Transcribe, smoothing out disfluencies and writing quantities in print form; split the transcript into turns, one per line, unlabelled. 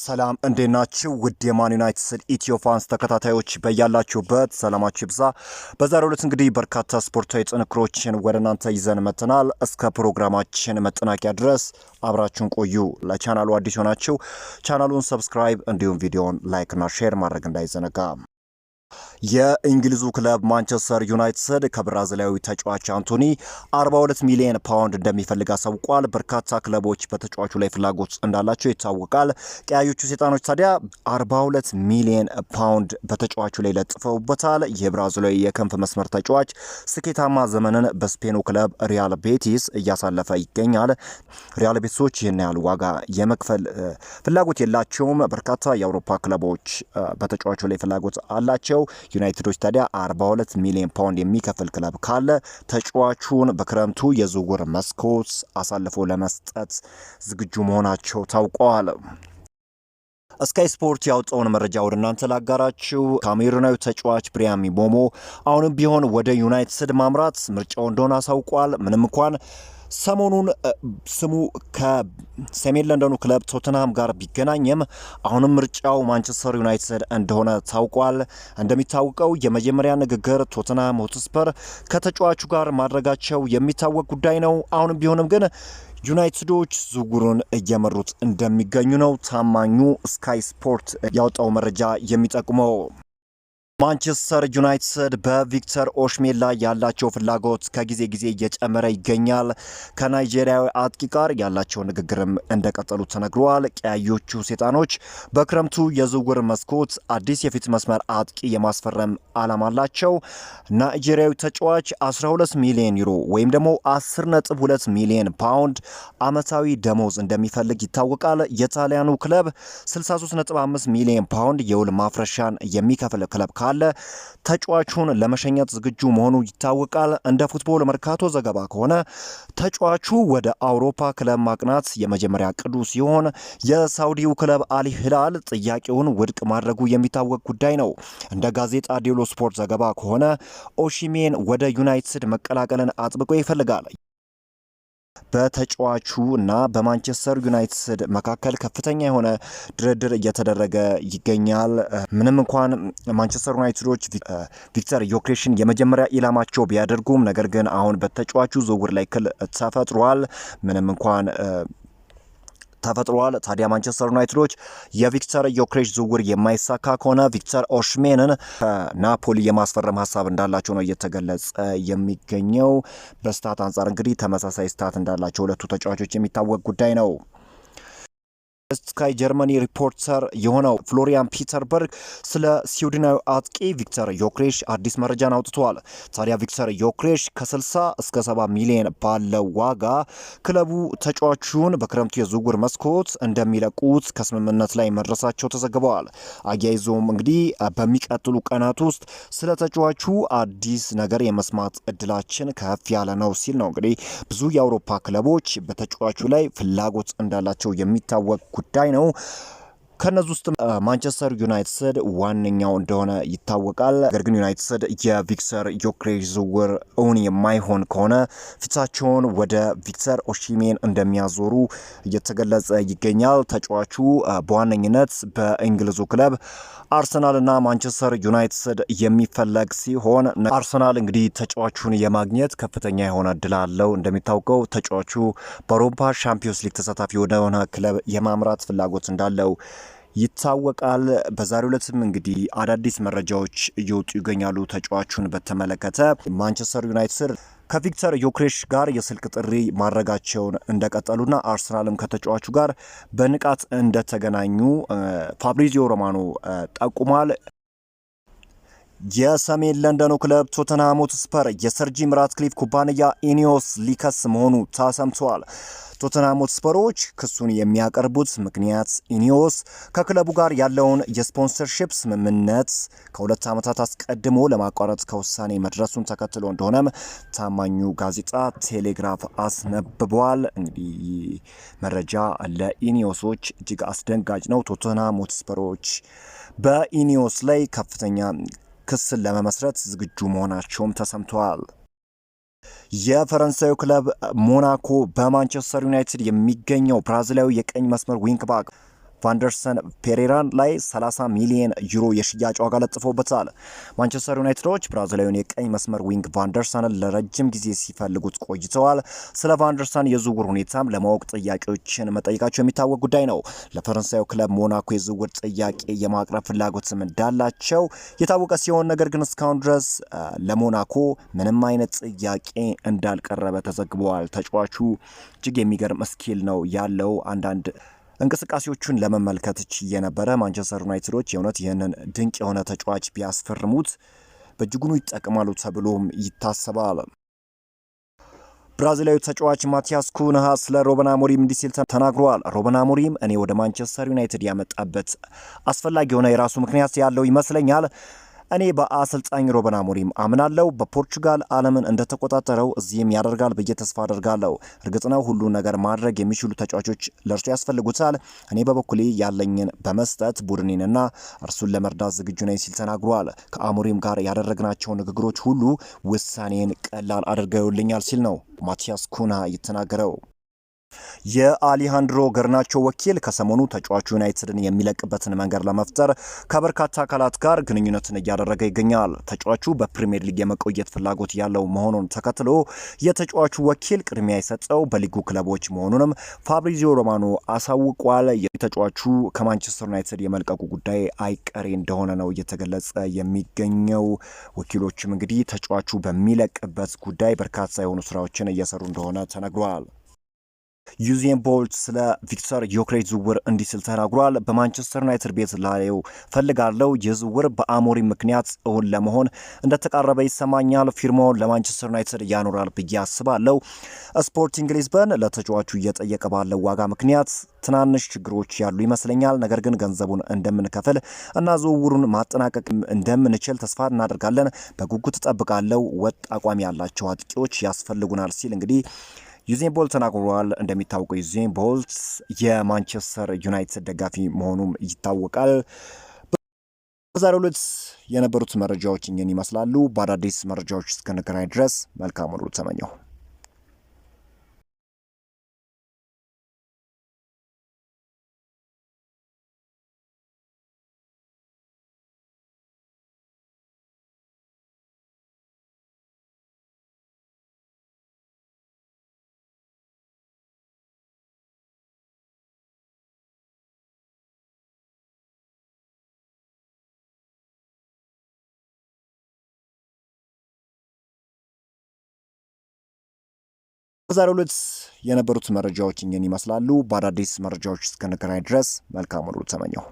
ሰላም እንዴናችሁ ውድ የማን ዩናይትድ ኢትዮ ፋንስ ተከታታዮች በያላችሁበት ሰላማችሁ ይብዛ። በዛሬው ዕለት እንግዲህ በርካታ ስፖርታዊ ጥንክሮችን ወደ እናንተ ይዘን መጥተናል። እስከ ፕሮግራማችን መጠናቂያ ድረስ አብራችሁን ቆዩ። ለቻናሉ አዲስ ሆናችሁ ቻናሉን ሰብስክራይብ እንዲሁም ቪዲዮውን ላይክና ሼር ማድረግ እንዳይዘነጋ። የእንግሊዙ ክለብ ማንቸስተር ዩናይትድ ከብራዚላዊ ተጫዋች አንቶኒ 42 ሚሊዮን ፓውንድ እንደሚፈልግ አሳውቋል። በርካታ ክለቦች በተጫዋቹ ላይ ፍላጎት እንዳላቸው ይታወቃል። ቀያዮቹ ሰይጣኖች ታዲያ 42 ሚሊዮን ፓውንድ በተጫዋቹ ላይ ለጥፈውበታል። የብራዚላዊ የክንፍ መስመር ተጫዋች ስኬታማ ዘመንን በስፔኑ ክለብ ሪያል ቤቲስ እያሳለፈ ይገኛል። ሪያል ቤቲሶች ይህን ያህል ዋጋ የመክፈል ፍላጎት የላቸውም። በርካታ የአውሮፓ ክለቦች በተጫዋቹ ላይ ፍላጎት አላቸው። ዩናይትዶች ታዲያ 42 ሚሊዮን ፓውንድ የሚከፍል ክለብ ካለ ተጫዋቹን በክረምቱ የዝውውር መስኮት አሳልፎ ለመስጠት ዝግጁ መሆናቸው ታውቋል። ስካይ ስፖርት ያወጣውን መረጃ ወደ እናንተ ላጋራችሁ። ካሜሩናዊ ተጫዋች ብሪያን ምቤሞ አሁንም ቢሆን ወደ ዩናይትድ ማምራት ምርጫው እንደሆነ አሳውቋል። ምንም እንኳን ሰሞኑን ስሙ ከሰሜን ለንደኑ ክለብ ቶተንሃም ጋር ቢገናኝም አሁንም ምርጫው ማንቸስተር ዩናይትድ እንደሆነ ታውቋል። እንደሚታወቀው የመጀመሪያ ንግግር ቶተንሃም ሆትስፐር ከተጫዋቹ ጋር ማድረጋቸው የሚታወቅ ጉዳይ ነው። አሁንም ቢሆንም ግን ዩናይትዶች ዝውውሩን እየመሩት እንደሚገኙ ነው ታማኙ ስካይ ስፖርት ያወጣው መረጃ የሚጠቁመው። ማንቸስተር ዩናይትድ በቪክተር ኦሽሜን ላይ ያላቸው ፍላጎት ከጊዜ ጊዜ እየጨመረ ይገኛል። ከናይጄሪያዊ አጥቂ ጋር ያላቸው ንግግርም እንደቀጠሉ ተነግሯል። ቀያዮቹ ሰይጣኖች በክረምቱ የዝውውር መስኮት አዲስ የፊት መስመር አጥቂ የማስፈረም ዓላማ አላቸው። ናይጄሪያዊ ተጫዋች 12 ሚሊዮን ዩሮ ወይም ደግሞ 10.2 ሚሊዮን ፓውንድ ዓመታዊ ደሞዝ እንደሚፈልግ ይታወቃል። የጣሊያኑ ክለብ 63.5 ሚሊዮን ፓውንድ የውል ማፍረሻን የሚከፍል ክለብ ካለ ተጫዋቹን ለመሸኘት ዝግጁ መሆኑ ይታወቃል። እንደ ፉትቦል መርካቶ ዘገባ ከሆነ ተጫዋቹ ወደ አውሮፓ ክለብ ማቅናት የመጀመሪያ ቅዱ ሲሆን የሳውዲው ክለብ አል ሂላል ጥያቄውን ውድቅ ማድረጉ የሚታወቅ ጉዳይ ነው። እንደ ጋዜጣ ዴሎ ስፖርት ዘገባ ከሆነ ኦሺሜን ወደ ዩናይትድ መቀላቀልን አጥብቆ ይፈልጋል። በተጫዋቹ እና በማንቸስተር ዩናይትድ መካከል ከፍተኛ የሆነ ድርድር እየተደረገ ይገኛል። ምንም እንኳን ማንቸስተር ዩናይትዶች ቪክተር ዮኬሬሽን የመጀመሪያ ኢላማቸው ቢያደርጉም ነገር ግን አሁን በተጫዋቹ ዝውውር ላይ ክል ተፈጥሯል። ምንም እንኳን ተፈጥሯል። ታዲያ ማንቸስተር ዩናይትዶች የቪክተር ዮኬሬሽ ዝውውር የማይሳካ ከሆነ ቪክተር ኦሽሜንን ከናፖሊ የማስፈረም ሀሳብ እንዳላቸው ነው እየተገለጸ የሚገኘው። በስታት አንጻር እንግዲህ ተመሳሳይ ስታት እንዳላቸው ሁለቱ ተጫዋቾች የሚታወቅ ጉዳይ ነው። ስካይ ጀርመኒ ሪፖርተር የሆነው ፍሎሪያን ፒተርበርግ ስለ ስዊድናዊ አጥቂ ቪክተር ዮኬሬሽ አዲስ መረጃን አውጥቷል። ታዲያ ቪክተር ዮኬሬሽ ከ60 እስከ 70 ሚሊዮን ባለው ዋጋ ክለቡ ተጫዋቹን በክረምቱ የዝውውር መስኮት እንደሚለቁት ከስምምነት ላይ መድረሳቸው ተዘግበዋል። አያይዞም እንግዲህ በሚቀጥሉ ቀናት ውስጥ ስለ ተጫዋቹ አዲስ ነገር የመስማት እድላችን ከፍ ያለ ነው ሲል ነው እንግዲህ ብዙ የአውሮፓ ክለቦች በተጫዋቹ ላይ ፍላጎት እንዳላቸው የሚታወቅ ጉዳይ ነው። ከነዚህ ውስጥ ማንቸስተር ዩናይትድ ዋነኛው እንደሆነ ይታወቃል። ነገር ግን ዩናይትድ የቪክተር ዮኬሬሽ ዝውውር እውን የማይሆን ከሆነ ፊታቸውን ወደ ቪክተር ኦሺሜን እንደሚያዞሩ እየተገለጸ ይገኛል። ተጫዋቹ በዋነኝነት በእንግሊዙ ክለብ አርሰናል እና ማንቸስተር ዩናይትድ የሚፈለግ ሲሆን አርሰናል እንግዲህ ተጫዋቹን የማግኘት ከፍተኛ የሆነ እድል አለው። እንደሚታወቀው ተጫዋቹ በአውሮፓ ሻምፒዮንስ ሊግ ተሳታፊ ወደሆነ ክለብ የማምራት ፍላጎት እንዳለው ይታወቃል። በዛሬው ዕለትም እንግዲህ አዳዲስ መረጃዎች እየወጡ ይገኛሉ። ተጫዋቹን በተመለከተ ማንቸስተር ዩናይትድ ከቪክተር ዮኬሬሽ ጋር የስልክ ጥሪ ማድረጋቸውን እንደቀጠሉና አርሰናልም ከተጫዋቹ ጋር በንቃት እንደተገናኙ ፋብሪዚዮ ሮማኖ ጠቁሟል። የሰሜን ለንደኑ ክለብ ቶተንሃም ሆትስፐር የሰር ጂም ራትክሊፍ ኩባንያ ኢኒዮስ ሊከስ መሆኑ ተሰምቷል። ቶተንሃም ሆትስፐሮች ክሱን የሚያቀርቡት ምክንያት ኢኒዮስ ከክለቡ ጋር ያለውን የስፖንሰርሺፕ ስምምነት ከ2 ዓመታት አስቀድሞ ለማቋረጥ ከውሳኔ መድረሱን ተከትሎ እንደሆነም ታማኙ ጋዜጣ ቴሌግራፍ አስነብቧል። እንግዲህ መረጃ ለኢኒዮሶች እጅግ አስደንጋጭ ነው። ቶተንሃም ሆትስፐሮች በኢኒዮስ ላይ ከፍተኛ ክስን ለመመስረት ዝግጁ መሆናቸውም ተሰምተዋል። የፈረንሳዩ ክለብ ሞናኮ በማንቸስተር ዩናይትድ የሚገኘው ብራዚላዊ የቀኝ መስመር ዊንግ ባክ ቫንደርሰን ፔሬራን ላይ 30 ሚሊዮን ዩሮ የሽያጭ ዋጋ ለጥፎበታል። ማንቸስተር ዩናይትዶች ብራዚላዊውን የቀኝ መስመር ዊንግ ቫንደርሰንን ለረጅም ጊዜ ሲፈልጉት ቆይተዋል። ስለ ቫንደርሰን የዝውውር ሁኔታም ለማወቅ ጥያቄዎችን መጠየቃቸው የሚታወቅ ጉዳይ ነው። ለፈረንሳዩ ክለብ ሞናኮ የዝውውር ጥያቄ የማቅረብ ፍላጎትም እንዳላቸው የታወቀ ሲሆን ነገር ግን እስካሁን ድረስ ለሞናኮ ምንም አይነት ጥያቄ እንዳልቀረበ ተዘግበዋል። ተጫዋቹ እጅግ የሚገርም ስኪል ነው ያለው። አንዳንድ እንቅስቃሴዎቹን ለመመልከት ችዬ ነበረ። ማንቸስተር ዩናይትዶች የእውነት ይህንን ድንቅ የሆነ ተጫዋች ቢያስፈርሙት በእጅጉኑ ይጠቅማሉ ተብሎም ይታሰባል። ብራዚላዊ ተጫዋች ማቲያስ ኩንሃ ስለ ሩበን አሞሪም እንዲህ ሲል ተናግሯል። ሩበን አሞሪም እኔ ወደ ማንቸስተር ዩናይትድ ያመጣበት አስፈላጊ የሆነ የራሱ ምክንያት ያለው ይመስለኛል። እኔ በአሰልጣኝ ሩበን አሞሪም አምናለሁ። በፖርቹጋል ዓለምን እንደተቆጣጠረው እዚህም ያደርጋል ብዬ ተስፋ አደርጋለሁ። እርግጥ ነው ሁሉ ነገር ማድረግ የሚችሉ ተጫዋቾች ለእርሱ ያስፈልጉታል። እኔ በበኩሌ ያለኝን በመስጠት ቡድኔንና እርሱን ለመርዳት ዝግጁ ነኝ ሲል ተናግሯል። ከአሞሪም ጋር ያደረግናቸው ንግግሮች ሁሉ ውሳኔን ቀላል አድርገውልኛል ሲል ነው ማቲያስ ኩንሃ የተናገረው። የአሊሃንድሮ ገርናቾ ወኪል ከሰሞኑ ተጫዋቹ ዩናይትድን የሚለቅበትን መንገድ ለመፍጠር ከበርካታ አካላት ጋር ግንኙነትን እያደረገ ይገኛል። ተጫዋቹ በፕሪሚየር ሊግ የመቆየት ፍላጎት ያለው መሆኑን ተከትሎ የተጫዋቹ ወኪል ቅድሚያ የሰጠው በሊጉ ክለቦች መሆኑንም ፋብሪዚዮ ሮማኖ አሳውቋል። የተጫዋቹ ከማንቸስተር ዩናይትድ የመልቀቁ ጉዳይ አይቀሬ እንደሆነ ነው እየተገለጸ የሚገኘው። ወኪሎችም እንግዲህ ተጫዋቹ በሚለቅበት ጉዳይ በርካታ የሆኑ ስራዎችን እየሰሩ እንደሆነ ተነግሯል። ዩዜን ቦልት ስለ ቪክተር ዮኬሬሽ ዝውውር እንዲህ ሲል ተናግሯል። በማንቸስተር ዩናይትድ ቤት ላየው ፈልጋለሁ። የዝውውር በአሞሪም ምክንያት እውን ለመሆን እንደተቃረበ ይሰማኛል። ፊርማውን ለማንቸስተር ዩናይትድ ያኖራል ብዬ አስባለሁ። ስፖርቲንግ ሊዝበን ለተጫዋቹ እየጠየቀ ባለው ዋጋ ምክንያት ትናንሽ ችግሮች ያሉ ይመስለኛል። ነገር ግን ገንዘቡን እንደምንከፍል እና ዝውውሩን ማጠናቀቅ እንደምንችል ተስፋ እናደርጋለን። በጉጉት እጠብቃለሁ። ወጥ አቋም ያላቸው አጥቂዎች ያስፈልጉናል ሲል እንግዲህ ዩዜን ቦልት ተናግሯል። እንደሚታወቀው ዩዜን ቦልት የማንቸስተር ዩናይትድ ደጋፊ መሆኑም ይታወቃል። በዛሬው ዕለት የነበሩት መረጃዎች እኚህን ይመስላሉ። በአዳዲስ መረጃዎች እስክንገናኝ ድረስ መልካም ሁሉ ተመኘሁ። በዛሬው ዕለት የነበሩት መረጃዎች እኚህን ይመስላሉ። በአዳዲስ መረጃዎች እስክንገናኝ ድረስ መልካም ሁሉ ተመኘሁ።